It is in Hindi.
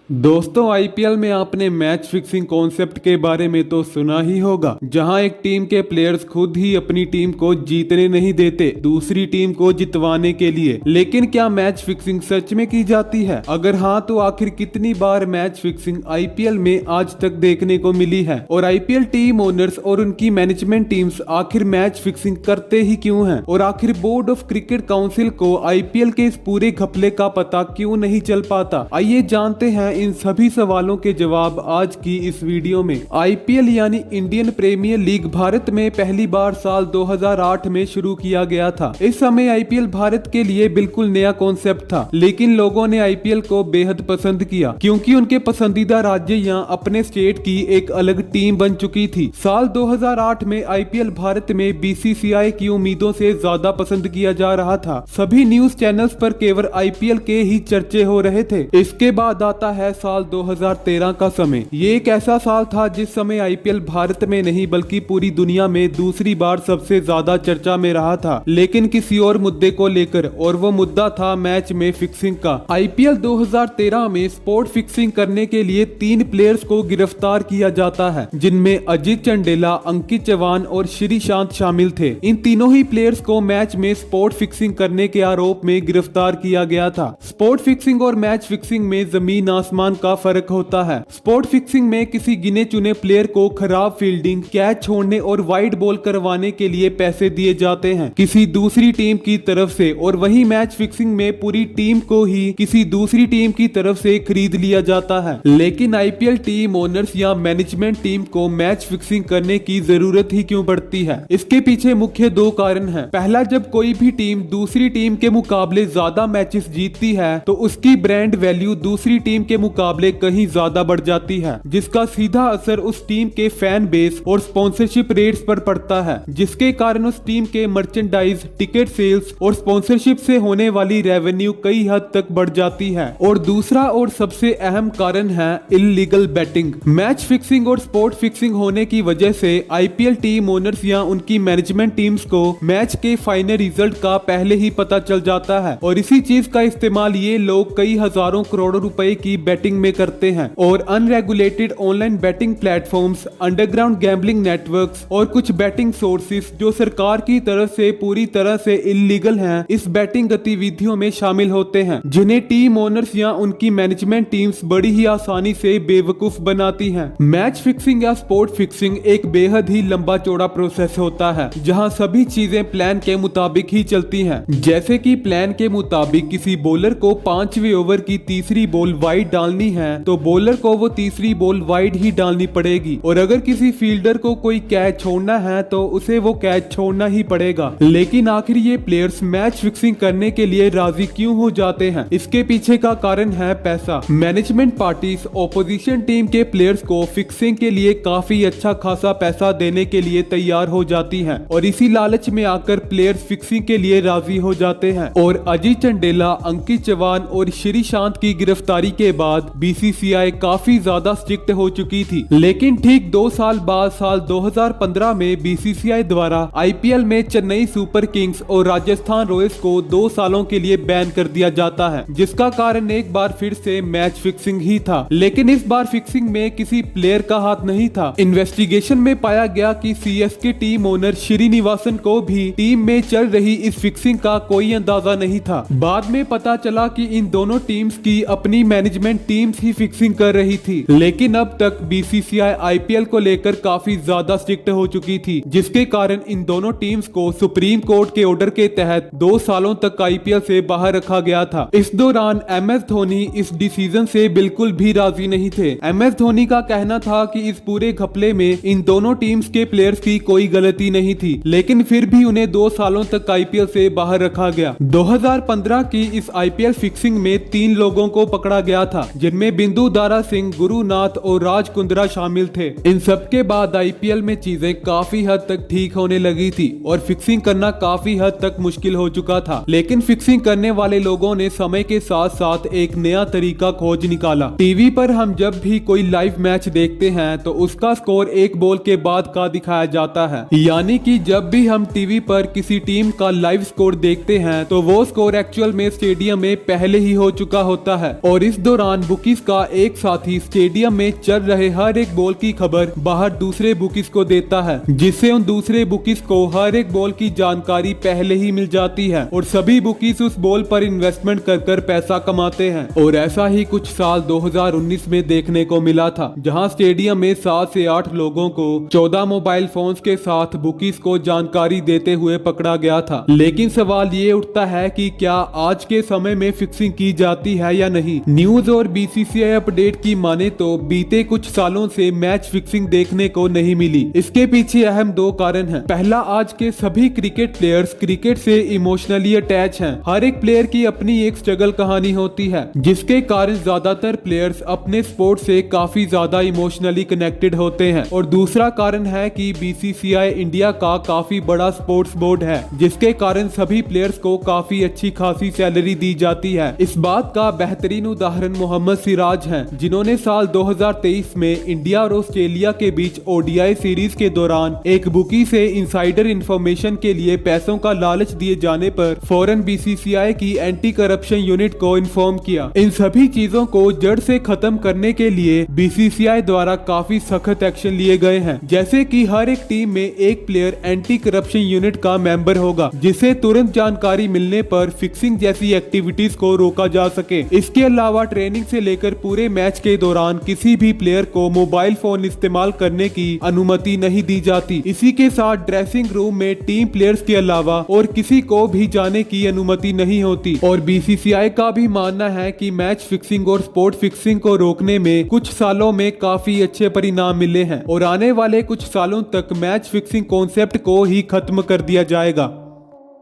दोस्तों आईपीएल में आपने मैच फिक्सिंग कॉन्सेप्ट के बारे में तो सुना ही होगा, जहां एक टीम के प्लेयर्स खुद ही अपनी टीम को जीतने नहीं देते दूसरी टीम को जितवाने के लिए। लेकिन क्या मैच फिक्सिंग सच में की जाती है? अगर हाँ तो आखिर कितनी बार मैच फिक्सिंग आईपीएल में आज तक देखने को मिली है? और आईपीएल टीम ओनर्स और उनकी मैनेजमेंट टीम्स आखिर मैच फिक्सिंग करते ही क्यों हैं? और आखिर बोर्ड ऑफ क्रिकेट काउंसिल को आईपीएल के इस पूरे घपले का पता क्यों नहीं चल पाता? आइए जानते हैं इन सभी सवालों के जवाब आज की इस वीडियो में। आईपीएल यानी इंडियन प्रीमियर लीग भारत में पहली बार साल 2008 में शुरू किया गया था। इस समय आईपीएल भारत के लिए बिल्कुल नया कॉन्सेप्ट था, लेकिन लोगों ने आईपीएल को बेहद पसंद किया क्योंकि उनके पसंदीदा राज्य यहाँ अपने स्टेट की एक अलग टीम बन चुकी थी। साल 2008 में आईपीएल भारत में बीसीसीआई की उम्मीदों से ज्यादा पसंद किया जा रहा था। सभी न्यूज चैनल्स पर केवल आईपीएल के ही चर्चे हो रहे थे। इसके बाद आता है साल 2013 का समय। ये एक ऐसा साल था जिस समय आईपीएल भारत में नहीं बल्कि पूरी दुनिया में दूसरी बार सबसे ज्यादा चर्चा में रहा था, लेकिन किसी और मुद्दे को लेकर, और वो मुद्दा था मैच में फिक्सिंग का। आईपीएल 2013 में स्पॉट फिक्सिंग करने के लिए 3 प्लेयर्स को गिरफ्तार किया जाता है, जिनमें अजित चंडेला, अंकित चौहान और श्रीशांत शामिल थे। इन तीनों ही प्लेयर्स को मैच में स्पॉट फिक्सिंग करने के आरोप में गिरफ्तार किया गया था। स्पॉट फिक्सिंग और मैच फिक्सिंग में जमीन आसमान का फर्क होता है। स्पॉट फिक्सिंग में किसी गिने चुने प्लेयर को खराब फील्डिंग, कैच छोड़ने और वाइड बॉल करवाने के लिए पैसे दिए जाते हैं किसी दूसरी टीम की तरफ से, और वही मैच फिक्सिंग में पूरी टीम को ही किसी दूसरी टीम की तरफ से खरीद लिया जाता है। लेकिन आईपीएल टीम ओनर्स या मैनेजमेंट टीम को मैच फिक्सिंग करने की जरूरत ही क्यों पड़ती है? इसके पीछे मुख्य 2 कारण हैं। पहला, जब कोई भी टीम दूसरी टीम के मुकाबले ज्यादा मैचेस जीतती है तो उसकी ब्रांड वैल्यू दूसरी टीम के मुकाबले कहीं ज्यादा बढ़ जाती है, जिसका सीधा असर उस टीम के फैन बेस और स्पॉन्सरशिप रेट्स पर पड़ता है, जिसके कारण उस टीम के मर्चेंडाइज, टिकट सेल्स और स्पॉन्सरशिप से होने वाली रेवेन्यू कई हद तक बढ़ जाती है। और दूसरा और सबसे अहम कारण है इल्लीगल बैटिंग। मैच फिक्सिंग और स्पॉट फिक्सिंग होने की वजह से आईपीएल टीम ओनर्स या उनकी मैनेजमेंट टीम्स को मैच के फाइनल रिजल्ट का पहले ही पता चल जाता है, और इसी चीज का इस्तेमाल ये लोग कई हजारों करोड़ों रुपए की बैटिंग में करते हैं। और unregulated online batting platforms, underground gambling networks और कुछ बैटिंग सोर्सेस जो सरकार की तरफ से पूरी तरह से इल्लीगल हैं, इस बैटिंग गतिविधियों में शामिल होते हैं, जिन्हें टीम ओनर्स या उनकी मैनेजमेंट टीम्स बड़ी ही आसानी से बेवकूफ बनाती हैं। मैच फिक्सिंग या स्पॉट फिक्सिंग एक बेहद ही लंबा चौड़ा प्रोसेस होता है, जहां सभी चीजें प्लान के मुताबिक ही चलती हैं। जैसे कि प्लान के मुताबिक किसी बॉलर को 5वें ओवर की तीसरी बॉल वाइड डालनी है तो बॉलर को वो तीसरी बॉल वाइड ही डालनी पड़ेगी, और अगर किसी फील्डर को कोई कैच छोड़ना है तो उसे वो कैच छोड़ना ही पड़ेगा। लेकिन आखिर ये प्लेयर्स मैच फिक्सिंग करने के लिए राजी क्यों हो जाते हैं? इसके पीछे का कारण है पैसा। मैनेजमेंट पार्टीज ऑपोजिशन टीम के प्लेयर्स को फिक्सिंग के लिए काफी अच्छा खासा पैसा देने के लिए तैयार हो जाती हैं, और इसी लालच में आकर प्लेयर्स फिक्सिंग के लिए राजी हो जाते हैं। और अजित चंडेला, अंकित चौहान और श्रीशांत की गिरफ्तारी के बाद बीसीसीआई काफी ज्यादा स्ट्रिक्ट हो चुकी थी। लेकिन ठीक 2 साल बाद साल 2015 में बीसीसीआई द्वारा आईपीएल में चेन्नई सुपर किंग्स और राजस्थान रॉयल्स को 2 सालों के लिए बैन कर दिया जाता है, जिसका कारण एक बार फिर से मैच फिक्सिंग ही था। लेकिन इस बार फिक्सिंग में किसी प्लेयर का हाथ नहीं था। इन्वेस्टिगेशन में पाया गया कि सीएसके टीम ओनर श्रीनिवासन को भी टीम में चल रही इस फिक्सिंग का कोई अंदाजा नहीं था। बाद में पता चला कि इन दोनों टीम्स की अपनी मैनेजमेंट टीम्स ही फिक्सिंग कर रही थी। लेकिन अब तक बीसीसीआई आईपीएल को लेकर काफी ज्यादा स्ट्रिक्ट हो चुकी थी, जिसके कारण इन दोनों टीम्स को सुप्रीम कोर्ट के ऑर्डर के तहत 2 सालों तक आईपीएल से बाहर रखा गया था। इस दौरान एमएस धोनी इस डिसीजन से बिल्कुल भी राजी नहीं थे। एमएस धोनी का कहना था कि इस पूरे घपले में इन दोनों टीम्स के प्लेयर्स की कोई गलती नहीं थी, लेकिन फिर भी उन्हें 2 सालों तक आईपीएल से बाहर रखा गया। 2015 की इस आईपीएल फिक्सिंग में 3 लोगों को पकड़ा गया था, जिनमें बिंदु दारा सिंह, गुरुनाथ और राज कुंद्रा शामिल थे। इन सब के बाद आईपीएल में चीजें काफी हद तक ठीक होने लगी थी और फिक्सिंग करना काफी हद तक मुश्किल हो चुका था। लेकिन फिक्सिंग करने वाले लोगों ने समय के साथ साथ एक नया तरीका खोज निकाला। टीवी पर हम जब भी कोई लाइव मैच देखते हैं तो उसका स्कोर 1 बॉल के बाद का दिखाया जाता है, यानी कि जब भी हम टीवी पर किसी टीम का लाइव स्कोर देखते हैं तो वो स्कोर एक्चुअल में स्टेडियम में पहले ही हो चुका होता है, और इस दौरान दौरान बुकीज का एक साथी स्टेडियम में चल रहे हर एक बॉल की खबर बाहर दूसरे बुकीज को देता है, जिससे उन दूसरे बुकीज को हर एक बॉल की जानकारी पहले ही मिल जाती है और सभी बुकीज उस बॉल पर इन्वेस्टमेंट कर पैसा कमाते हैं। और ऐसा ही कुछ साल 2019 में देखने को मिला था, जहां स्टेडियम में 7 से 8 लोगों को 14 मोबाइल फोन्स के साथ बुकीज को जानकारी देते हुए पकड़ा गया था। लेकिन सवाल ये उठता है कि क्या आज के समय में फिक्सिंग की जाती है या नहीं। न्यूज और बीसीसीआई अपडेट की माने तो बीते कुछ सालों से मैच फिक्सिंग देखने को नहीं मिली। इसके पीछे अहम 2 कारण हैं। पहला, आज के सभी क्रिकेट प्लेयर्स क्रिकेट से इमोशनली अटैच हैं। हर एक प्लेयर की अपनी एक स्ट्रगल कहानी होती है, जिसके कारण ज्यादातर प्लेयर्स अपने स्पोर्ट से काफी ज्यादा इमोशनली कनेक्टेड होते हैं। और दूसरा कारण है कि बीसीसीआई इंडिया का काफी बड़ा स्पोर्ट्स बोर्ड है, जिसके कारण सभी प्लेयर्स को काफी अच्छी खासी सैलरी दी जाती है। इस बात का बेहतरीन उदाहरण मोहम्मद सिराज हैं, जिन्होंने साल 2023 में इंडिया और ऑस्ट्रेलिया के बीच ओडीआई सीरीज के दौरान एक बुकी से इनसाइडर इंफॉर्मेशन के लिए पैसों का लालच दिए जाने पर फौरन बीसीसीआई की एंटी करप्शन यूनिट को इन्फॉर्म किया। इन सभी चीजों को जड़ से खत्म करने के लिए बीसीसीआई द्वारा काफी सख्त एक्शन लिए गए हैं, जैसे कि हर एक टीम में एक प्लेयर एंटी करप्शन यूनिट का मेंबर होगा, जिसे तुरंत जानकारी मिलने पर फिक्सिंग जैसी एक्टिविटीज को रोका जा सके। इसके अलावा ट्रेनिंग से लेकर पूरे मैच के दौरान किसी भी प्लेयर को मोबाइल फोन इस्तेमाल करने की अनुमति नहीं दी जाती। इसी के साथ ड्रेसिंग रूम में टीम प्लेयर्स के अलावा और किसी को भी जाने की अनुमति नहीं होती। और बीसीसीआई का भी मानना है कि मैच फिक्सिंग और स्पोर्ट फिक्सिंग को रोकने में कुछ सालों में काफी अच्छे परिणाम मिले हैं और आने वाले कुछ सालों तक मैच फिक्सिंग कॉन्सेप्ट को ही खत्म कर दिया जाएगा।